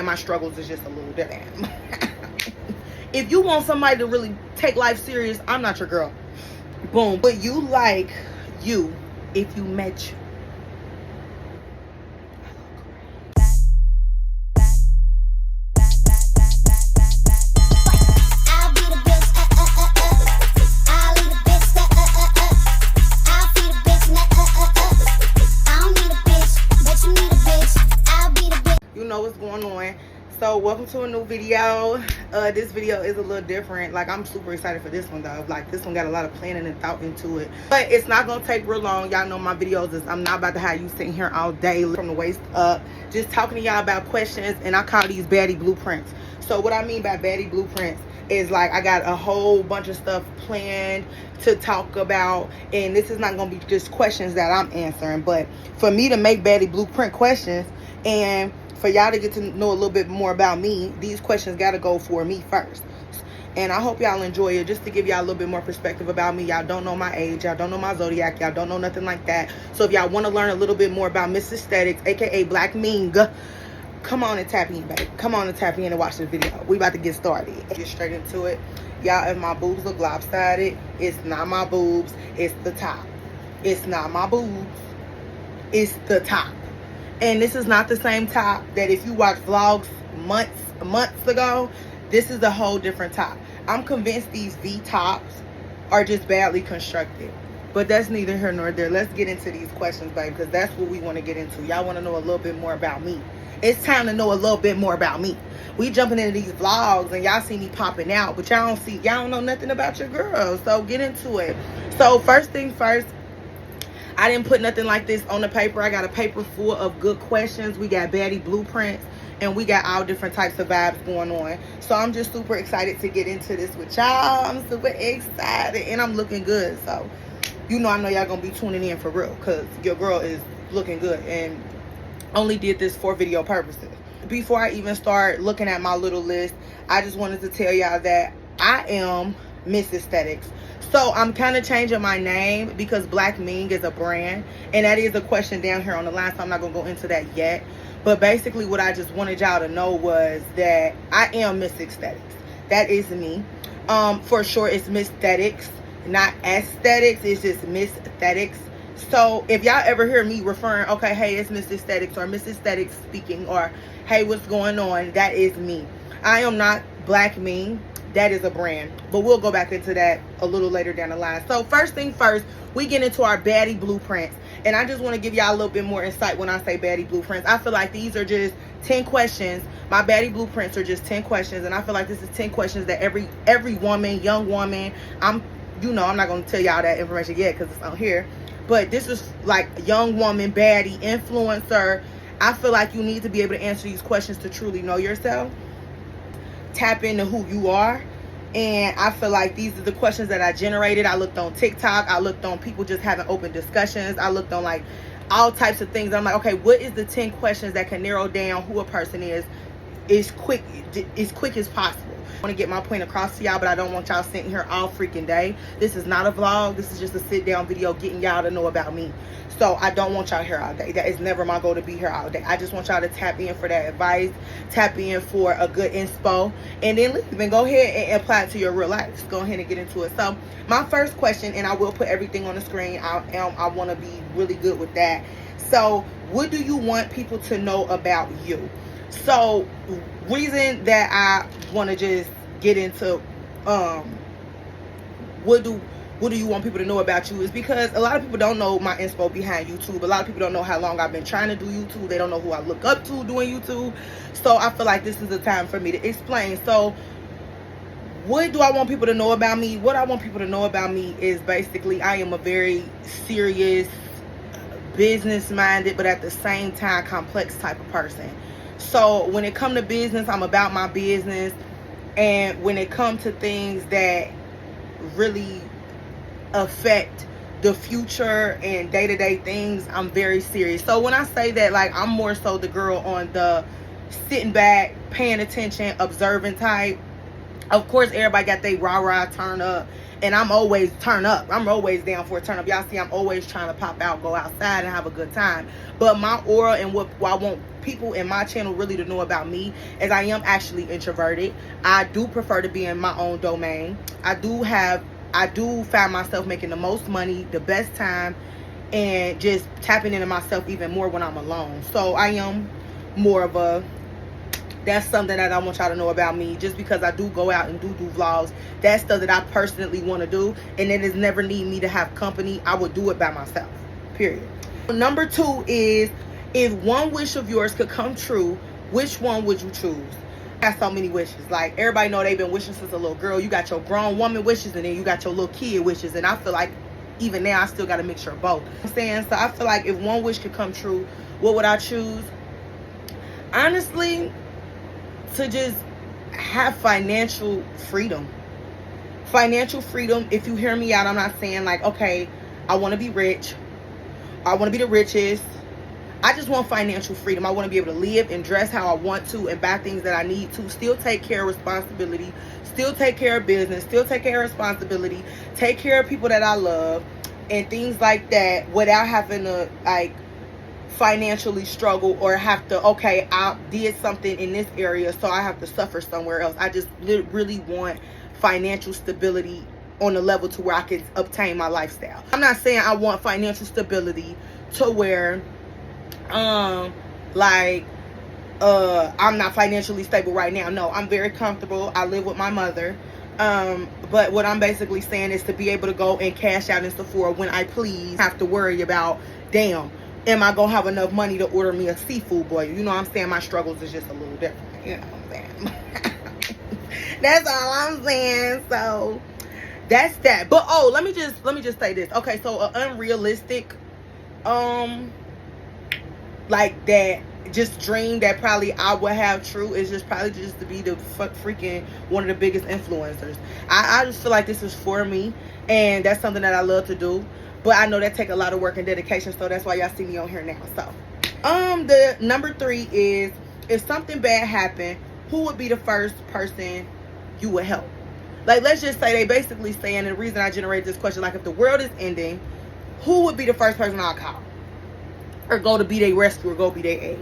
And my struggles is just a little different. If you want somebody to really take life serious, I'm not your girl. Boom. But you like you if you met you. You know what's going on. So welcome to a new video. This video is a little different. Like, I'm super excited for this one though. Like, this one got a lot of planning and thought into it, but it's not gonna take real long. Y'all know my videos is I'm not about to have you sitting here all day from the waist up just talking to y'all about questions, and I call these baddie blueprints. So what I mean by baddie blueprints is, like, I got a whole bunch of stuff planned to talk about, and this is not gonna be just questions that I'm answering, but for me to make baddie blueprint questions and for y'all to get to know a little bit more about me, these questions got to go for me first. And I hope y'all enjoy it, just to give y'all a little bit more perspective about me. Y'all don't know my age, y'all don't know my zodiac, y'all don't know nothing like that. So if y'all want to learn a little bit more about Ms.Aesthetics, aka Black Ming, come on and tap in, babe. Come on and tap in and watch this video. We about to get started. Get straight into it. Y'all, if my boobs look lopsided, it's not my boobs, it's the top. It's not my boobs, it's the top. And this is not the same top that if you watch vlogs months ago. This is a whole different top. I'm convinced these V tops are just badly constructed, but that's neither here nor there. Let's get into these questions, babe, because that's what we want to get into. Y'all want to know a little bit more about me. It's time to know a little bit more about me. We jumping into these vlogs and y'all see me popping out, but y'all don't know nothing about your girl. So get into it. So first thing first, I didn't put nothing like this on the paper. I got a paper full of good questions. We got baddie blueprints, and we got all different types of vibes going on. So I'm just super excited to get into this with y'all. I'm super excited, and I'm looking good. So, I know y'all gonna be tuning in for real, because your girl is looking good, and only did this for video purposes. Before I even start looking at my little list, I just wanted to tell y'all that I am Ms.Aesthetics. So I'm kind of changing my name because Black Ming is a brand, and that is a question down here on the line, so I'm not going to go into that yet. But basically what I just wanted y'all to know was that I am Ms.Aesthetics. That is me. For short, it's Ms.Aesthetics, not aesthetics. It's just Ms.Aesthetics. So if y'all ever hear me referring, okay, hey, it's Ms.Aesthetics, or Ms.Aesthetics speaking, or hey, what's going on, that is me. I am not Black Ming. That is a brand, but we'll go back into that a little later down the line. So first thing first, we get into our baddie blueprints, and I just want to give y'all a little bit more insight when I say baddie blueprints. I feel like these are just 10 questions. My baddie blueprints are just 10 questions, and I feel like this is 10 questions that every woman, young woman, I'm not going to tell y'all that information yet because it's on here, but this is like young woman, baddie, influencer. I feel like you need to be able to answer these questions to truly know yourself, tap into who you are. And I feel like these are the questions that I generated. I looked on TikTok, I looked on people just having open discussions, I looked on like all types of things. I'm like, okay, what is the 10 questions that can narrow down who a person is quick as possible? I want to get my point across to y'all, but I don't want y'all sitting here all freaking day. This is not a vlog. This is just a sit down video getting y'all to know about me. So I don't want y'all here all day. That is never my goal, to be here all day. I just want y'all to tap in for that advice, tap in for a good inspo, and then leave and go ahead and apply it to your real life. Just go ahead and get into it. So my first question, and I will put everything on the screen. I want to be really good with that. So what do you want people to know about you? So reason that I want to just get into what do you want people to know about you is because a lot of people don't know my inspo behind YouTube. A lot of people don't know how long I've been trying to do YouTube. They don't know who I look up to doing YouTube. So I feel like this is the time for me to explain. So what do I want people to know about me? What I want people to know about me is basically I am a very serious, business-minded, but at the same time complex type of person. So when it comes to business, I'm about my business. And when it comes to things that really affect the future and day-to-day things, I'm very serious. So when I say that, like, I'm more so the girl on the sitting back, paying attention, observing type. Of course, everybody got their rah-rah turn up, and I'm always turn up. I'm always down for a turn up. Y'all see, I'm always trying to pop out, go outside, and have a good time. But my aura and what I want people in my channel really to know about me is I am actually introverted. I do prefer to be in my own domain. I do find myself making the most money, the best time, and just tapping into myself even more when I'm alone. So I am more of a, that's something that I want y'all to know about me. Just because I do go out and do vlogs, that's stuff that I personally want to do, and it is never need me to have company. I would do it by myself, period. Number 2 is, if one wish of yours could come true, which one would you choose? I got so many wishes. Like, everybody know they've been wishing since a little girl. You got your grown woman wishes, and then you got your little kid wishes, and I feel like even now I still got a mixture of both. You know what I'm saying? So I feel like if one wish could come true, what would I choose? Honestly, to just have financial freedom. Financial freedom. If you hear me out, I'm not saying like, okay, I want to be rich, I want to be the richest. I just want financial freedom. I want to be able to live and dress how I want to and buy things that I need to. Still take care of responsibility. Still take care of business. Still take care of responsibility. Take care of people that I love and things like that without having to like financially struggle or have to, okay, I did something in this area, so I have to suffer somewhere else. I just really want financial stability on a level to where I can obtain my lifestyle. I'm not saying I want financial stability to where I'm not financially stable right now. No, I'm very comfortable. I live with my mother. But what I'm basically saying is to be able to go and cash out in Sephora when I please, have to worry about, damn, am I gonna have enough money to order me a seafood boil? You know what I'm saying? My struggles is just a little different. You know what I'm saying? That's all I'm saying. So that's that. But oh, let me just say this. Okay, so an unrealistic like that just dream that probably I would have true is just probably just to be the freaking one of the biggest influencers. I just feel like this is for me, and that's something that I love to do. But I know that take a lot of work and dedication, so that's why y'all see me on here now. So, the number 3 is, if something bad happened, who would be the first person you would help? Like, let's just say they basically saying, and the reason I generated this question, like, if the world is ending, who would be the first person I'll call? Or go to be their rescue, or go be their aid?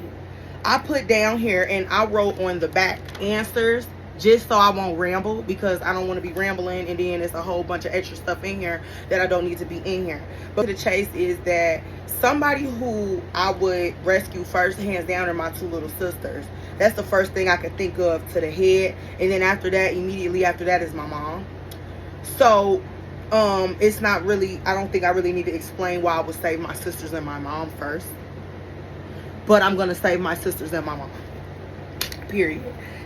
I put down here, and I wrote on the back answers, just so I won't ramble, because I don't want to be rambling and then there's a whole bunch of extra stuff in here that I don't need to be in here. But the chase is that somebody who I would rescue first, hands down, are my 2 little sisters. That's the first thing I could think of to the head. And then after that, immediately after that, is my mom. So it's not really, I don't think I really need to explain why I would save my sisters and my mom first. But I'm going to save my sisters and my mom. Period.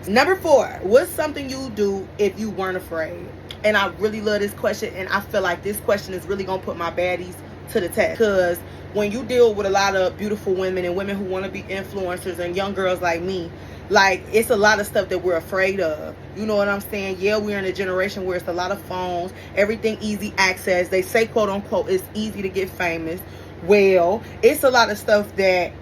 Number 4, what's something you do if you weren't afraid? And I really love this question, and I feel like this question is really going to put my baddies to the test. Because when you deal with a lot of beautiful women and women who want to be influencers and young girls like me, like, it's a lot of stuff that we're afraid of. You know what I'm saying? Yeah, we're in a generation where it's a lot of phones, everything easy access. They say, quote unquote, it's easy to get famous. Well, it's a lot of stuff that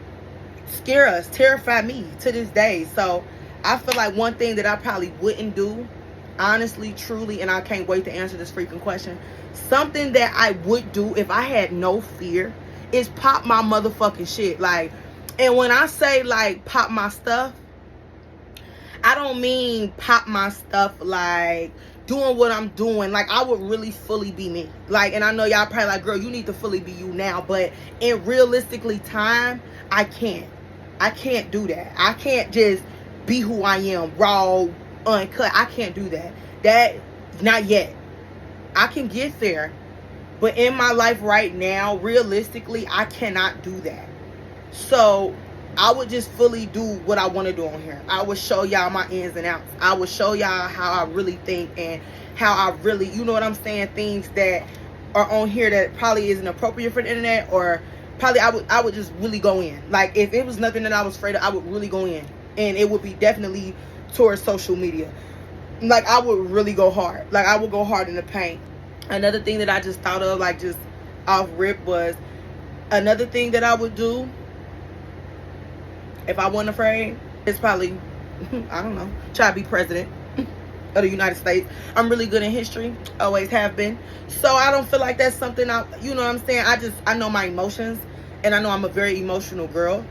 scare us, terrify me to this day. So I feel like one thing that I probably wouldn't do, honestly, truly, and I can't wait to answer this freaking question, something that I would do if I had no fear is pop my motherfucking shit. Like, and when I say like pop my stuff, I don't mean pop my stuff like doing what I'm doing. Like, I would really fully be me. Like, and I know y'all probably like, girl, you need to fully be you now. But in realistically time, I can't do that. I can't just be who I am, raw, uncut. I can't do that. That, not yet. I can get there. But in my life right now, realistically, I cannot do that. So I would just fully do what I want to do on here. I would show y'all my ins and outs. I would show y'all how I really think and how I really, you know what I'm saying, things that are on here that probably isn't appropriate for the internet, or probably I would just really go in. Like, if it was nothing that I was afraid of, I would really go in. And it would be definitely towards social media. Like, I would really go hard. Like, I would go hard in the paint. Another thing that I just thought of, like, just off rip, was another thing that I would do if I wasn't afraid is probably, I don't know, try to be president of the United States. I'm really good in history, always have been. So I don't feel like that's something you know what I'm saying? I know my emotions, and I know I'm a very emotional girl.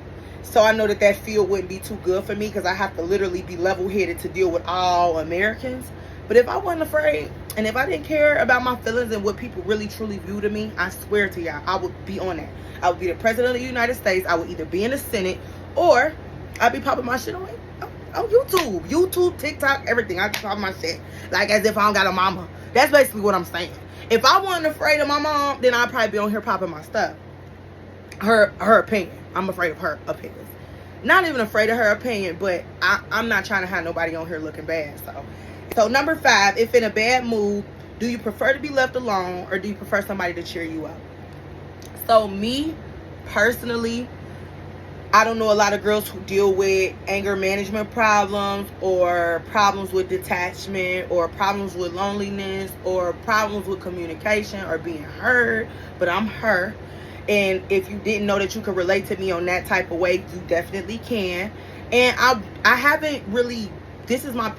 So I know that that field wouldn't be too good for me because I have to literally be level-headed to deal with all Americans. But if I wasn't afraid, and if I didn't care about my feelings and what people really truly view to me, I swear to y'all, I would be on that. I would be the president of the United States. I would either be in the Senate, or I'd be popping my shit on YouTube, TikTok, everything. I just pop my shit like as if I don't got a mama. That's basically what I'm saying. If I wasn't afraid of my mom, then I'd probably be on here popping my stuff. Her opinion. I'm afraid of her opinions. Not even afraid of her opinion, but I'm not trying to have nobody on here looking bad. So number 5, if in a bad mood, do you prefer to be left alone or do you prefer somebody to cheer you up? So me, personally, I don't know a lot of girls who deal with anger management problems or problems with detachment or problems with loneliness or problems with communication or being heard, but I'm her. And if you didn't know that you could relate to me on that type of way, you definitely can. And I haven't really, this is my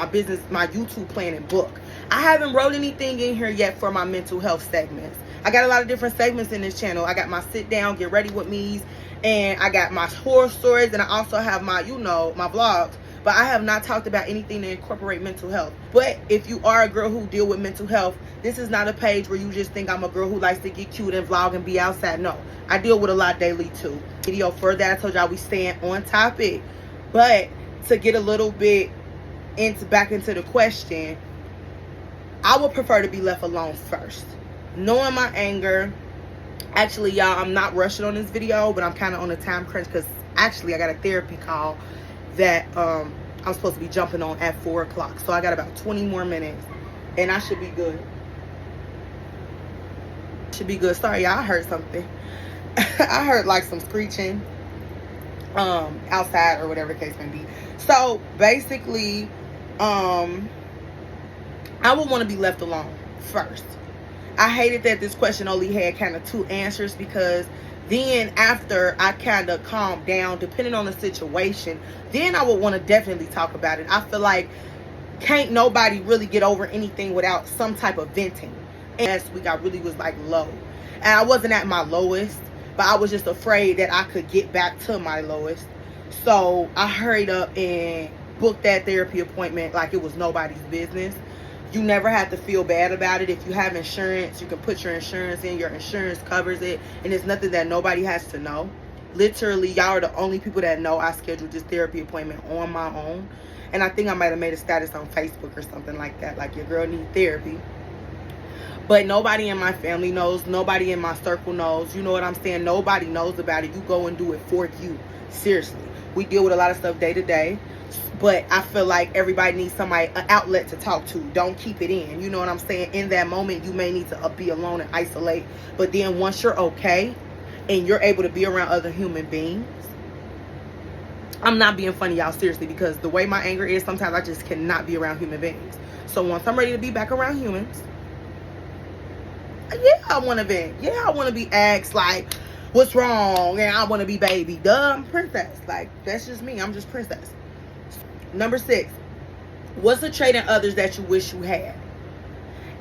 business, my YouTube planning book. I haven't wrote anything in here yet for my mental health segments. I got a lot of different segments in this channel. I got my sit down, get ready with me's, and I got my horror stories, and I also have my, my vlogs. But I have not talked about anything to incorporate mental health. But if you are a girl who deal with mental health, this is not a page where you just think I'm a girl who likes to get cute and vlog and be outside. No, I deal with a lot daily too. Video further, I told y'all we staying on topic. But to get a little bit back into the question, I would prefer to be left alone first. Knowing my anger. Actually, y'all, I'm not rushing on this video, but I'm kind of on a time crunch because actually I got a therapy call that I'm supposed to be jumping on at 4 o'clock. So I got about 20 more minutes and I should be good. Sorry, y'all, I heard something. I heard like some screeching outside or whatever the case may be. So basically, I would want to be left alone first. I hated that this question only had kind of 2 answers because then after I kind of calmed down, depending on the situation, then I would want to definitely talk about it. I feel like can't nobody really get over anything without some type of venting. And last week I really was like low. And I wasn't at my lowest, but I was just afraid that I could get back to my lowest. So I hurried up and booked that therapy appointment like it was nobody's business. You never have to feel bad about it. If you have insurance, you can put your insurance in. Your insurance covers it. And it's nothing that nobody has to know. Literally, y'all are the only people that know I scheduled this therapy appointment on my own. And I think I might have made a status on Facebook or something like that. Like, your girl need therapy. But nobody in my family knows. Nobody in my circle knows. You know what I'm saying? Nobody knows about it. You go and do it for you. Seriously. We deal with a lot of stuff day to day. But I feel like everybody needs somebody, an outlet to talk to. Don't keep it in. You know what I'm saying? In that moment, you may need to be alone and isolate. But then once you're okay and you're able to be around other human beings, I'm not being funny, y'all, seriously, because the way my anger is, sometimes I just cannot be around human beings. So once I'm ready to be back around humans, yeah, I want to vent. Yeah, I want to be asked, like, what's wrong? And I want to be baby. Duh, I'm princess. Like, that's just me. I'm just princess. Number 6, what's a trait in others that you wish you had?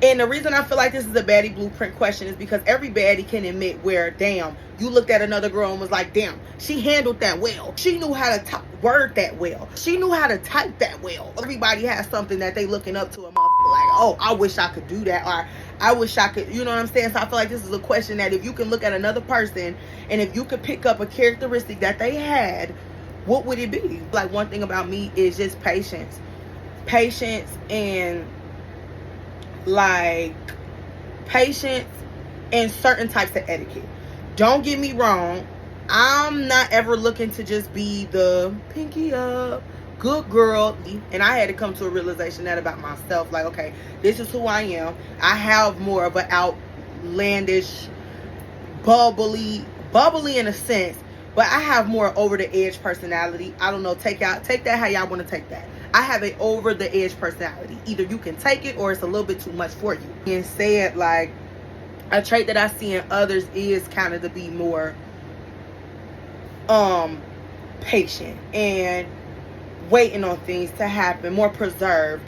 And the reason I feel like this is a baddie blueprint question is because every baddie can admit where, damn, you looked at another girl and was like, damn, she handled that well. She knew how to word that well. She knew how to type that well. Everybody has something that they looking up to a motherfucker like, oh, I wish I could do that. Or I wish I could, you know what I'm saying? So I feel like this is a question that if you can look at another person and if you could pick up a characteristic that they had, what would it be? Like, one thing about me is just patience. Patience and certain types of etiquette. Don't get me wrong. I'm not ever looking to just be the pinky up, good girl. And I had to come to a realization that about myself. Like, okay, this is who I am. I have more of an outlandish, bubbly in a sense. But I have more over the edge personality. I don't know. Take that how y'all want to take that. I have an over the edge personality. Either you can take it or it's a little bit too much for you. And said, like, a trait that I see in others is kind of to be more patient and waiting on things to happen, more preserved.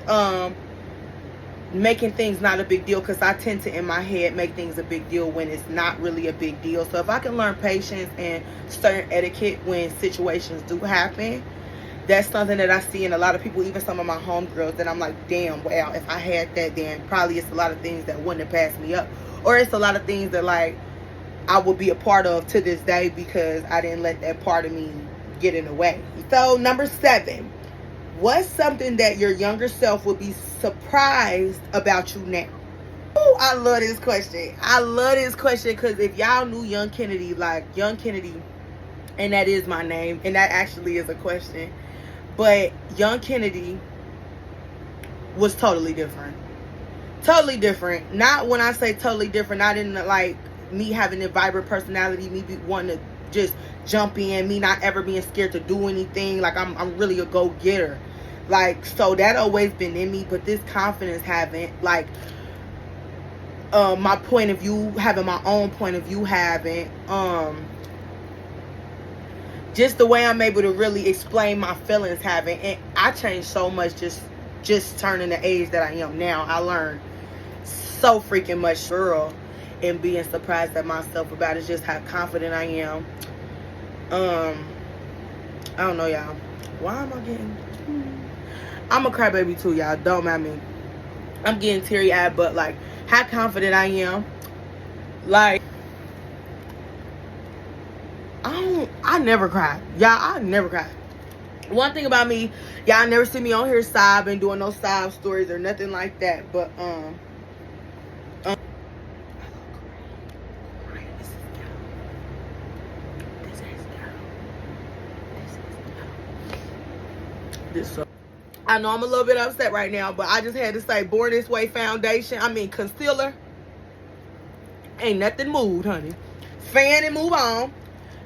making things not a big deal, because I tend to in my head make things a big deal when it's not really a big deal. So if I can learn patience and certain etiquette when situations do happen, that's something that I see in a lot of people, even some of my homegirls, that I'm like, damn, wow, if I had that, then probably it's a lot of things that wouldn't have passed me up, or it's a lot of things that like I would be a part of to this day because I didn't let that part of me get in the way. So number 7, what's something that your younger self would be surprised about you now? Oh, I love this question. I love this question because if y'all knew Young Kennedy, like Young Kennedy, and that is my name, and that actually is a question, but Young Kennedy was totally different. Totally different. Not when I say totally different, not in the, like me having a vibrant personality, me wanting to just jump in, me not ever being scared to do anything. Like I'm really a go-getter. Like, so that always been in me, but this confidence haven't. Like, my point of view, having my own point of view haven't. Just the way I'm able to really explain my feelings haven't. And I changed so much just turning the age that I am now. I learned so freaking much, girl, and being surprised at myself about it, just how confident I am. I don't know, y'all. Why am I getting... I'm a crybaby too, y'all. Don't mind me. I'm getting teary-eyed, but like how confident I am. Like, I never cry. Y'all, I never cry. One thing about me, y'all never see me on here sobbing, doing no sob stories or nothing like that. But I know I'm a little bit upset right now, but I just had to say, Born This Way foundation, concealer, ain't nothing moved, honey. Fan and move on.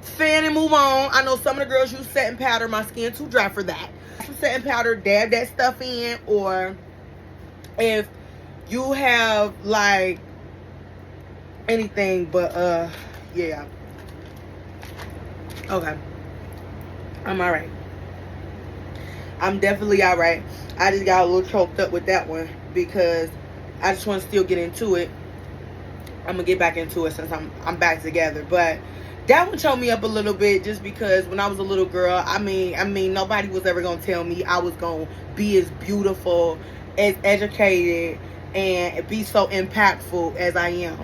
Fan and move on. I know some of the girls use setting powder. My skin too dry for that. Some setting powder, dab that stuff in. Or if you have like anything, but yeah. Okay. I'm alright. I'm definitely alright. I just got a little choked up with that one because I just want to still get into it. I'm gonna get back into it since I'm back together. But that one choked me up a little bit just because when I was a little girl, I mean nobody was ever gonna tell me I was gonna be as beautiful, as educated, and be so impactful as I am.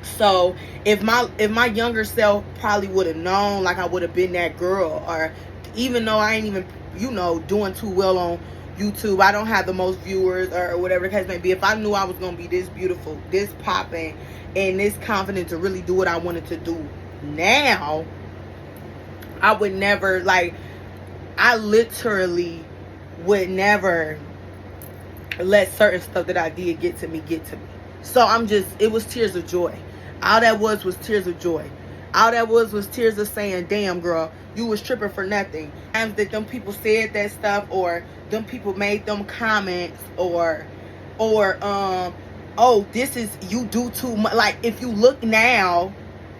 So if my younger self probably would have known, like I would have been that girl, or even though I ain't even doing too well on YouTube, I don't have the most viewers or whatever the case may be. If I knew I was gonna be this beautiful, this popping, and this confident to really do what I wanted to do now, I would never, like, I literally would never let certain stuff that I did get to me. So it was tears of joy. All that was tears of joy. All that was tears of saying, damn girl, you was tripping for nothing. Times that them people said that stuff, or them people made them comments, or oh, this is, you do too much. Like, if you look now,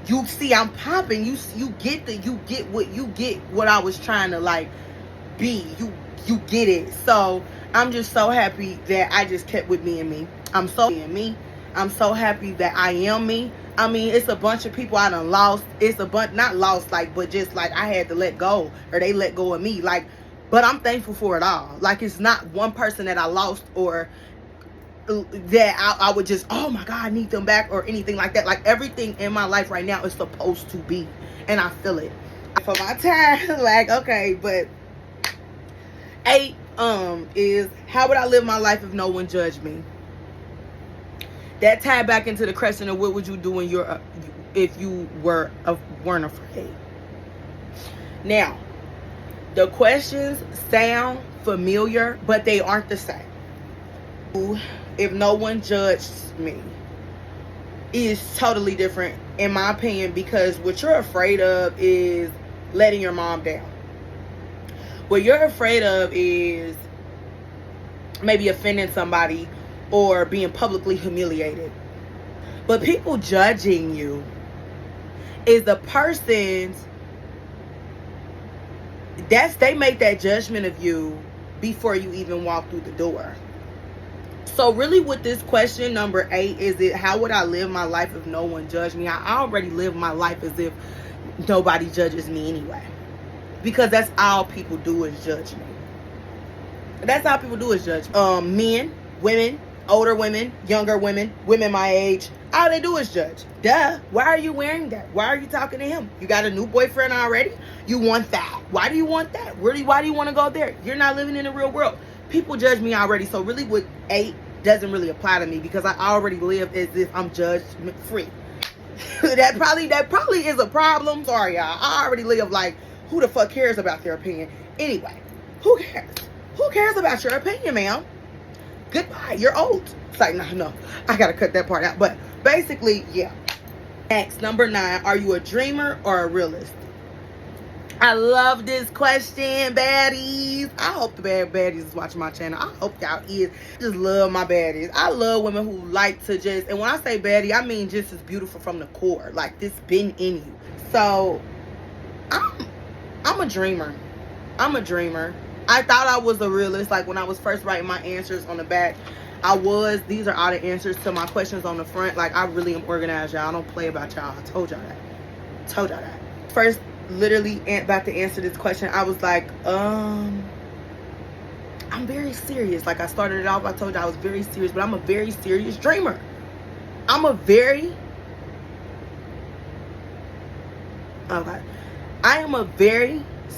you see I'm popping. You get what I was trying to like be. You get it. So I'm just so happy that I just kept with me and me. I'm so happy that I am me. It's a bunch of people I done lost. It's a bunch, not lost, like, but just like I had to let go, or they let go of me. Like, but I'm thankful for it all. Like, it's not one person that I lost, or that I would just, oh my God, I need them back, or anything like that. Like, everything in my life right now is supposed to be, and I feel it. For my time, like, okay, but 8 is, how would I live my life if no one judged me? That tied back into the question of what would you do if you weren't afraid. Now, the questions sound familiar, but they aren't the same. If no one judged me is totally different, in my opinion, because what you're afraid of is letting your mom down. What you're afraid of is maybe offending somebody or being publicly humiliated. But people judging you is the person's, they make that judgment of you before you even walk through the door. So really with this question number 8, is it how would I live my life if no one judged me? I already live my life as if nobody judges me anyway. Because that's all people do is judge me. That's all people do is judge. Men, women, older women, younger women, women my age, all they do is judge. Duh. Why are you wearing that? Why are you talking to him? You got a new boyfriend already? You want that. Why do you want that? Really, why do you want to go there? You're not living in the real world. People judge me already. So really with 8 doesn't really apply to me because I already live as if I'm judged free. that probably is a problem. Sorry, y'all. I already live like, who the fuck cares about their opinion? Anyway, who cares? Who cares about your opinion, ma'am? Goodbye. You're old. It's like, no. I gotta cut that part out. But basically, yeah. Next, number 9. Are you a dreamer or a realist? I love this question, baddies. I hope the baddies is watching my channel. I hope y'all is. Just love my baddies. I love women who like to just, and when I say baddie, I mean just as beautiful from the core. Like this been in you. So I'm a dreamer. I'm a dreamer. I thought I was a realist. Like when I was first writing my answers on the back, I was. These are all the answers to my questions on the front. Like I really am organized, y'all. I don't play about y'all. I told y'all that. First, literally about to answer this question, I was like, I'm very serious. Like I started it off, I told you I was very serious, but I'm a very serious dreamer. I am a very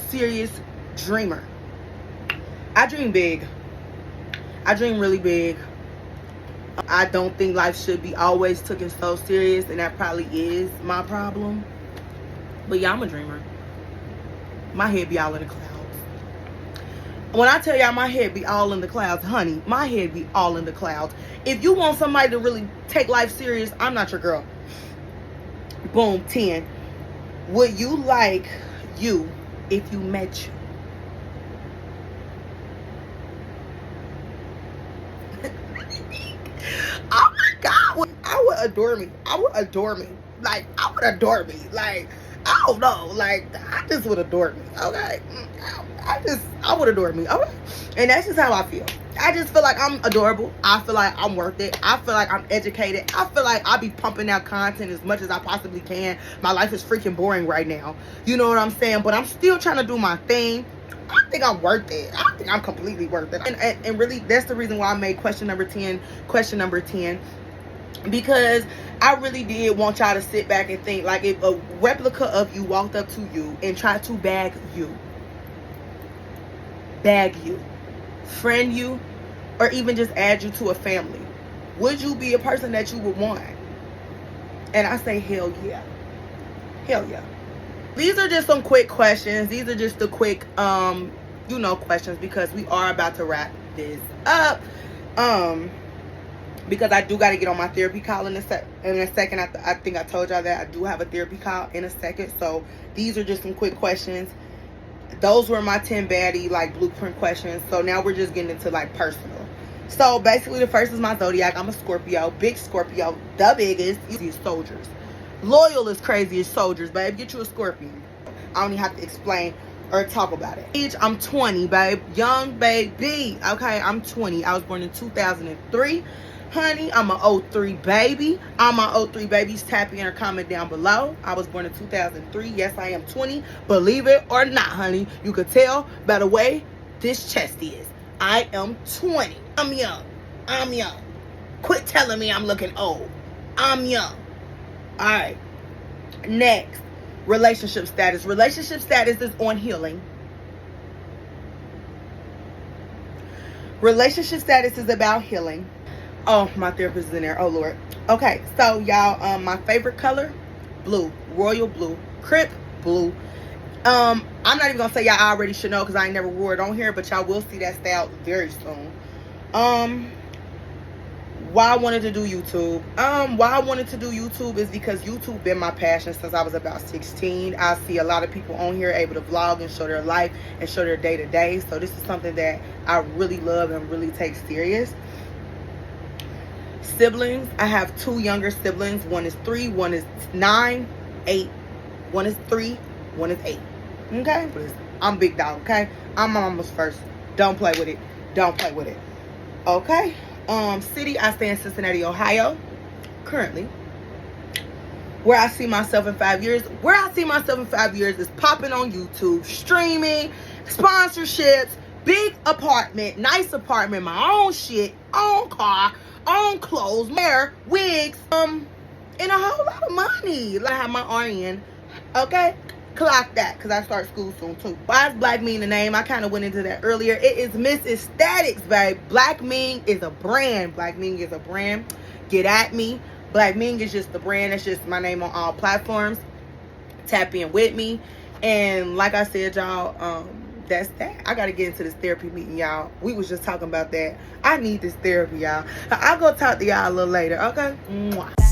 serious dreamer. I dream big. I dream really big. I don't think life should be always taken so serious, and that probably is my problem. But yeah, I'm a dreamer. My head be all in the clouds. When I tell y'all my head be all in the clouds, honey, my head be all in the clouds. If you want somebody to really take life serious, I'm not your girl. Boom, 10. Would you like you if you met you? Oh my God. I would adore me. Like, I would adore me. Like, I don't know. Like, I just would adore me. Okay? I would adore me. Okay? And that's just how I feel. I just feel like I'm adorable. I feel like I'm worth it. I feel like I'm educated. I feel like I be pumping out content as much as I possibly can. My life is freaking boring right now. You know what I'm saying? But I'm still trying to do my thing. I think I'm worth it. I think I'm completely worth it. And really, that's the reason why I made question number 10. Because I really did want y'all to sit back and think, like, if a replica of you walked up to you and tried to bag you, friend you, or even just add you to a family, would you be a person that you would want? And I say, hell yeah. Hell yeah. These are just some quick questions. These are just the quick, questions, because we are about to wrap this up. Because I do got to get on my therapy call in a second. I think I told y'all that I do have a therapy call in a second. So these are just some quick questions. Those were my 10 baddie, like, blueprint questions. So now we're just getting into, like, personal. So basically the first is my zodiac. I'm a Scorpio. Big Scorpio. The biggest. These soldiers. Loyal as crazy as soldiers, babe. Get you a Scorpion. I don't even have to explain or talk about it. Age, I'm 20, babe. Young baby. Okay, I'm 20. I was born in 2003. Honey, I'm an 03 baby. All my 03 babies, tap in or comment down below. I was born in 2003. Yes, I am 20. Believe it or not, honey. You could tell by the way this chest is. I am 20. I'm young. Quit telling me I'm looking old. I'm young. Alright. Next. Relationship status. Relationship status is on healing. Relationship status is about healing. Oh, my therapist is in there. Oh, Lord. Okay, so, y'all, my favorite color, blue. Royal blue. Crip blue. I'm not even going to say y'all already should know because I ain't never wore it on here, but y'all will see that style very soon. Why I wanted to do YouTube. Why I wanted to do YouTube is because YouTube been my passion since I was about 16. I see a lot of people on here able to vlog and show their life and show their day-to-day. So this is something that I really love and really take serious. Siblings. I have 2 younger siblings. One is 3, one is 9, 8. One is 3, one is 8. Okay? I'm big dog, okay? I'm my mama's first. Don't play with it. Okay? City, I stay in Cincinnati, Ohio, currently. Where I see myself in 5 years. Where I see myself in 5 years is popping on YouTube, streaming, sponsorships, big apartment, nice apartment, my own shit, own car, own clothes, hair, wigs, and a whole lot of money. Like I have my RN, okay? Clock that, because I start school soon too. Why is Black Mean the name? I kind of went into that earlier. It is Ms.Aesthetics, babe. Black Mean is a brand. Black Mean is a brand. Get at me. Black Mean is just the brand. That's just my name on all platforms. Tap in with me. And like I said, y'all, that's that. I got to get into this therapy meeting, y'all. We was just talking about that. I need this therapy, y'all. I'll go talk to y'all a little later, okay? Mwah.